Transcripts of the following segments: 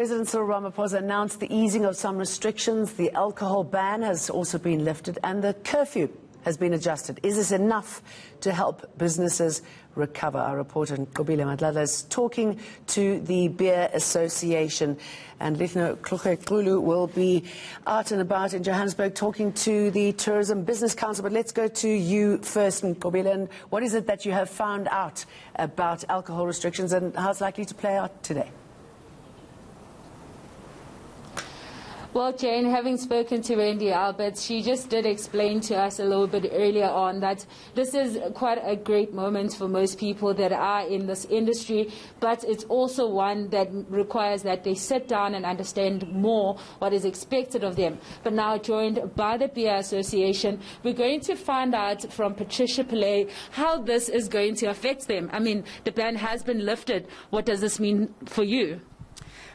President Cyril Ramaphosa announced the easing of some restrictions. The alcohol ban has also been lifted and the curfew has been adjusted. Is this enough to help businesses recover? Our reporter Nqobile Madlala is talking to the Beer Association, and Nqobile will be out and about in Johannesburg talking to the Tourism Business Council. But let's go to you first, Nqobile. And what is it that you have found out about alcohol restrictions and how it's likely to play out today? Well, Jane, having spoken to Wendy Albert, she just did explain to us a little bit earlier on that this is quite a great moment for most people that are in this industry, but it's also one that requires that they sit down and understand more what is expected of them. But now, joined by the Beer Association, we're going to find out from Patricia Pillay how this is going to affect them. I mean, the ban has been lifted. What does this mean for you?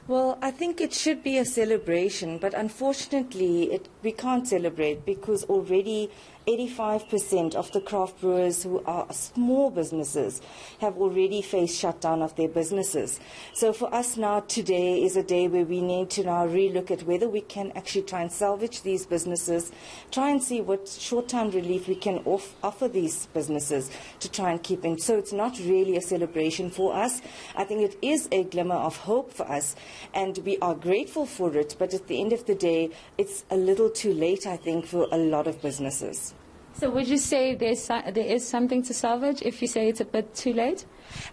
Well, I think it should be a celebration, but unfortunately we can't celebrate because already 85% of the craft brewers who are small businesses have already faced shutdown of their businesses. So for us now, today is a day where we need to now relook at whether we can actually try and salvage these businesses, try and see what short-term relief we can offer these businesses to try and keep them. So it's not really a celebration for us. I think it is a glimmer of hope for us, and we are grateful for it, but at the end of the day, it's a little too late, I think, for a lot of businesses. So would you say there is something to salvage if you say it's a bit too late?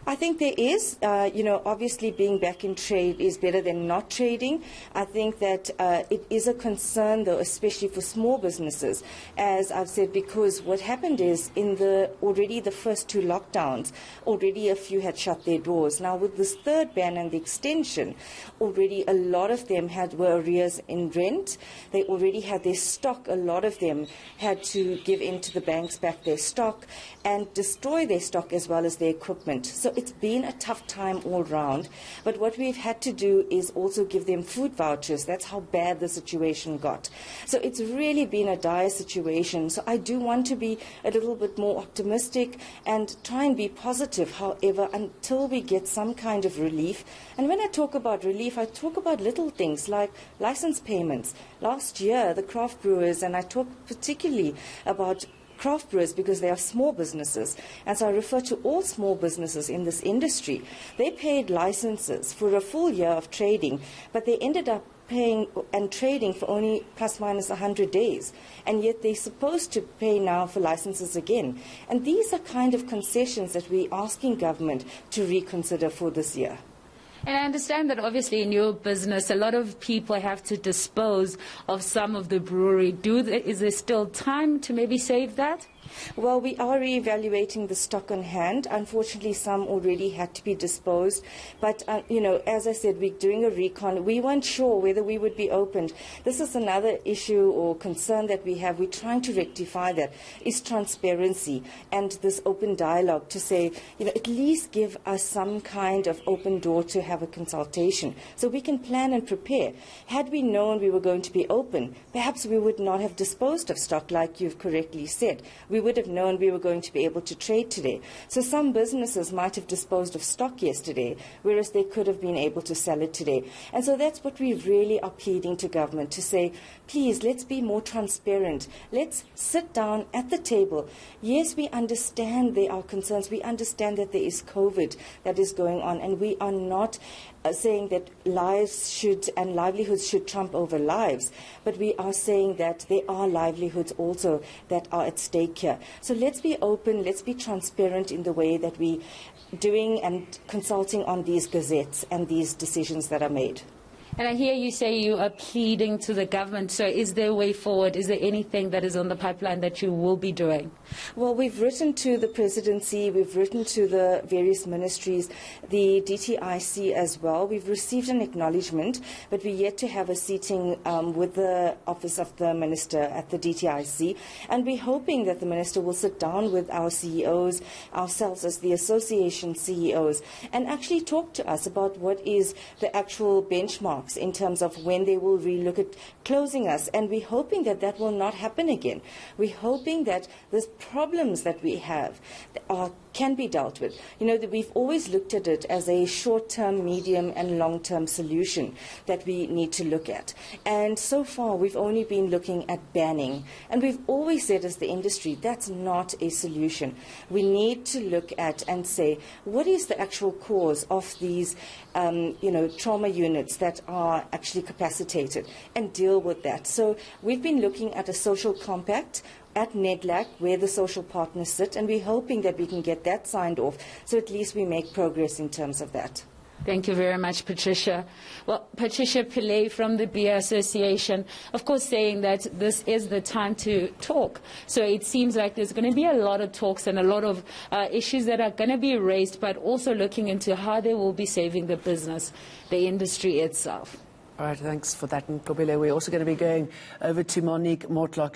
I think there is. Obviously being back in trade is better than not trading. I think that it is a concern, though, especially for small businesses, as I've said, because what happened is already the first two lockdowns, already a few had shut their doors. Now with this third ban and the extension, already a lot of them were arrears in rent. They already had their stock. A lot of them had to give in to the banks back their stock and destroy their stock as well as their equipment. So it's been a tough time all round. But what we've had to do is also give them food vouchers. That's how bad the situation got. So it's really been a dire situation. So I do want to be a little bit more optimistic and try and be positive, however, until we get some kind of relief. And when I talk about relief, I talk about little things like license payments. Last year, the craft brewers, and I talk particularly about craft brewers because they are small businesses, and so I refer to all small businesses in this industry. They paid licenses for a full year of trading, but they ended up paying and trading for only plus minus 100 days, and yet they're supposed to pay now for licenses again. And these are kind of concessions that we're asking government to reconsider for this year. And I understand that obviously in your business, a lot of people have to dispose of some of the brewery. Is there still time to maybe save that? Well, we are reevaluating the stock on hand. Unfortunately, some already had to be disposed. But, as I said, we're doing a recon. We weren't sure whether we would be opened. This is another issue or concern that we have. We're trying to rectify that, is transparency and this open dialogue to say, at least give us some kind of open door to have a consultation so we can plan and prepare. Had we known we were going to be open, perhaps we would not have disposed of stock like you've correctly said. We would have known we were going to be able to trade today. So some businesses might have disposed of stock yesterday, whereas they could have been able to sell it today. And so that's what we really are pleading to government, to say, please, let's be more transparent. Let's sit down at the table. Yes, we understand there are concerns. We understand that there is COVID that is going on, and we are not saying that lives and livelihoods should trump over lives, but we are saying that there are livelihoods also that are at stake here. So let's be open, let's be transparent in the way that we doing and consulting on these gazettes and these decisions that are made. And I hear you say you are pleading to the government. So is there a way forward? Is there anything that is on the pipeline that you will be doing? Well, we've written to the presidency, we've written to the various ministries, the DTIC as well. We've received an acknowledgement, but we're yet to have a seating with the office of the minister at the DTIC. And we're hoping that the minister will sit down with our CEOs, ourselves as the association CEOs, and actually talk to us about what is the actual benchmark in terms of when they will relook at closing us. And we're hoping that that will not happen again. We're hoping that the problems that we have are can be dealt with. You know, that we've always looked at it as a short-term, medium and long-term solution that we need to look at. And so far we've only been looking at banning. And we've always said as the industry, that's not a solution. We need to look at and say, what is the actual cause of these trauma units that are actually capacitated, and deal with that. So we've been looking at a social compact at NEDLAC where the social partners sit, and we're hoping that we can get that signed off, so at least we make progress in terms of that. Thank you very much, Patricia. Well, Patricia Pillay from the Beer Association, of course, saying that this is the time to talk. So it seems like there's going to be a lot of talks and a lot of issues that are going to be raised, but also looking into how they will be saving the business, the industry itself. All right, thanks for that, Nqobile. We're also going to be going over to Monique Mortlock.